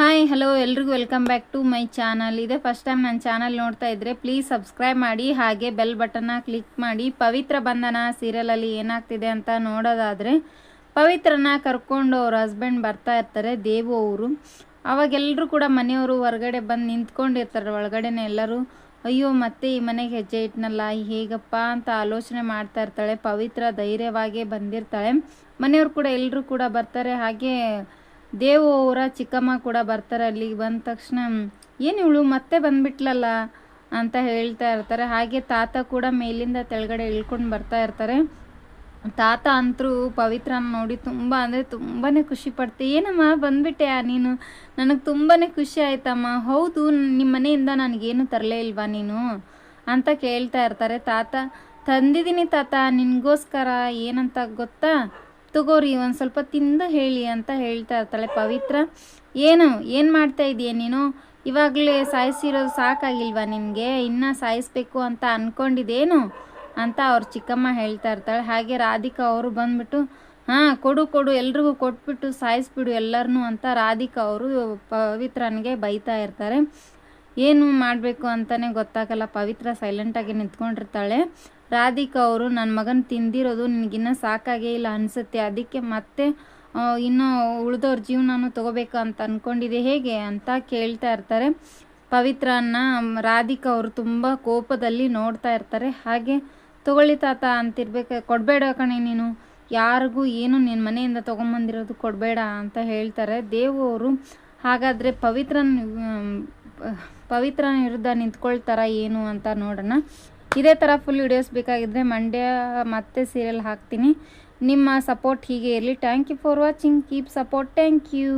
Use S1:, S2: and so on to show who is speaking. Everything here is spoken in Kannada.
S1: ಹಾಯ್ ಹಲೋ ಎಲ್ರಿಗೂ welcome back to my channel. ಇದೇ ಫಸ್ಟ್ ಟೈಮ್ ನನ್ನ ಚಾನಲ್ ನೋಡ್ತಾ ಇದ್ದರೆ ಪ್ಲೀಸ್ ಸಬ್ಸ್ಕ್ರೈಬ್ ಮಾಡಿ, ಹಾಗೆ ಬೆಲ್ ಬಟನ್ನ ಕ್ಲಿಕ್ ಮಾಡಿ. ಪವಿತ್ರ ಬಂಧನ ಸೀರಿಯಲಲ್ಲಿ ಏನಾಗ್ತಿದೆ ಅಂತ ನೋಡೋದಾದರೆ, ಪವಿತ್ರನ ಕರ್ಕೊಂಡು ಅವ್ರ ಹಸ್ಬೆಂಡ್ ಬರ್ತಾ ಇರ್ತಾರೆ, ದೇವು ಅವರು. ಅವಾಗೆಲ್ಲರೂ ಕೂಡ ಮನೆಯವರು ಹೊರಗಡೆ ಬಂದು ನಿಂತ್ಕೊಂಡಿರ್ತಾರೆ, ಒಳಗಡೆನೆ ಎಲ್ಲರೂ. ಅಯ್ಯೋ ಮತ್ತೆ ಈ ಮನೆಗೆ ಹೆಜ್ಜೆ ಇಟ್ನಲ್ಲ, ಹೇಗಪ್ಪ ಅಂತ ಆಲೋಚನೆ ಮಾಡ್ತಾ ಇರ್ತಾಳೆ. ಪವಿತ್ರ ಧೈರ್ಯವಾಗೇ ಬಂದಿರ್ತಾಳೆ. ಮನೆಯವರು ಕೂಡ ಎಲ್ಲರೂ ಕೂಡ ಬರ್ತಾರೆ. ಹಾಗೆ ದೇವು ಅವರ ಚಿಕ್ಕಮ್ಮ ಕೂಡ ಬರ್ತಾರೆ. ಅಲ್ಲಿಗೆ ಬಂದ ತಕ್ಷಣ ಏನು ಇವಳು ಮತ್ತೆ ಬಂದ್ಬಿಟ್ಲಲ್ಲ ಅಂತ ಹೇಳ್ತಾ ಇರ್ತಾರೆ. ಹಾಗೆ ತಾತ ಕೂಡ ಮೇಲಿಂದ ತೆಳಗಡೆ ಇಳ್ಕೊಂಡು ಬರ್ತಾ ಇರ್ತಾರೆ. ತಾತ ಅಂತರೂ ಪವಿತ್ರನ ನೋಡಿ ತುಂಬ ಅಂದರೆ ತುಂಬಾ ಖುಷಿ ಪಡ್ತೆ. ಏನಮ್ಮ ಬಂದ್ಬಿಟ್ಟೆ ನೀನು, ನನಗೆ ತುಂಬಾ ಖುಷಿ ಆಯ್ತಮ್ಮ. ಹೌದು, ನಿಮ್ಮ ಮನೆಯಿಂದ ನನಗೇನು ತರಲೇ ಇಲ್ವಾ ನೀನು ಅಂತ ಕೇಳ್ತಾ ಇರ್ತಾರೆ. ತಾತ, ತಂದಿದ್ದೀನಿ ತಾತ ನಿನಗೋಸ್ಕರ, ಏನಂತ ಗೊತ್ತಾ, ತಗೋರಿ ಒಂದು ಸ್ವಲ್ಪ ತಿಂದು ಹೇಳಿ ಅಂತ ಹೇಳ್ತಾ ಇರ್ತಾಳೆ ಪವಿತ್ರ. ಏನು ಮಾಡ್ತಾ ಇದೀಯ ನೀನು, ಇವಾಗಲೇ ಸಾಯಿಸಿರೋದು ಸಾಕಾಗಿಲ್ವಾ ನಿನಗೆ, ಇನ್ನೂ ಸಾಯಿಸ್ಬೇಕು ಅಂತ ಅಂದ್ಕೊಂಡಿದ್ದೇನು ಅಂತ ಅವ್ರ ಚಿಕ್ಕಮ್ಮ ಹೇಳ್ತಾ ಇರ್ತಾಳೆ. ಹಾಗೆ ರಾಧಿಕಾ ಅವರು ಬಂದ್ಬಿಟ್ಟು, ಹಾಂ ಕೊಡು ಎಲ್ರಿಗೂ ಕೊಟ್ಬಿಟ್ಟು ಸಾಯಿಸ್ಬಿಡು ಎಲ್ಲರನ್ನೂ ಅಂತ ರಾಧಿಕಾ ಅವರು ಪವಿತ್ರನಿಗೆ ಬೈತಾ ಇರ್ತಾರೆ. ಏನು ಮಾಡಬೇಕು ಅಂತಲೇ ಗೊತ್ತಾಗಲ್ಲ. ಪವಿತ್ರ ಸೈಲೆಂಟಾಗಿ ನಿಂತ್ಕೊಂಡಿರ್ತಾಳೆ. ರಾಧಿಕಾ ಅವರು, ನನ್ನ ಮಗನ ತಿಂದಿರೋದು ನಿನಗಿನ್ನೂ ಸಾಕಾಗೇ ಇಲ್ಲ ಅನಿಸುತ್ತೆ, ಅದಕ್ಕೆ ಮತ್ತೆ ಇನ್ನೂ ಉಳಿದವ್ರ ಜೀವನನೂ ತೊಗೋಬೇಕು ಅಂತ ಅಂದ್ಕೊಂಡಿದೆ ಹೇಗೆ ಅಂತ ಕೇಳ್ತಾ ಇರ್ತಾರೆ. ಪವಿತ್ರನ ರಾಧಿಕಾ ಅವರು ತುಂಬ ಕೋಪದಲ್ಲಿ ನೋಡ್ತಾ ಇರ್ತಾರೆ. ಹಾಗೆ ತಗೊಳ್ಳಿ ತಾತ ಅಂತಿರ್ಬೇಕು, ಕೊಡಬೇಡ ಕಣೆ ನೀನು, ಯಾರಿಗೂ ಏನು ನಿನ್ನ ಮನೆಯಿಂದ ತೊಗೊಂಬಂದಿರೋದು ಕೊಡಬೇಡ ಅಂತ ಹೇಳ್ತಾರೆ. ದೇವು ಅವರು, ಹಾಗಾದರೆ ಪವಿತ್ರನ ವಿರುದ್ಧ ನಿಂತ್ಕೊಳ್ತಾರ ಏನು ಅಂತ ನೋಡೋಣ. ಇದೇ ಥರ ಫುಲ್ ವಿಡಿಯೋಸ್ ಬೇಕಾಗಿದ್ದರೆ ಮಂಡ್ಯ ಮತ್ತೆ ಸೀರಿಯಲ್ ಹಾಕ್ತೀನಿ. ನಿಮ್ಮ ಸಪೋರ್ಟ್ ಹೀಗೆ ಇರಲಿ. Thank you for watching, keep support, thank you.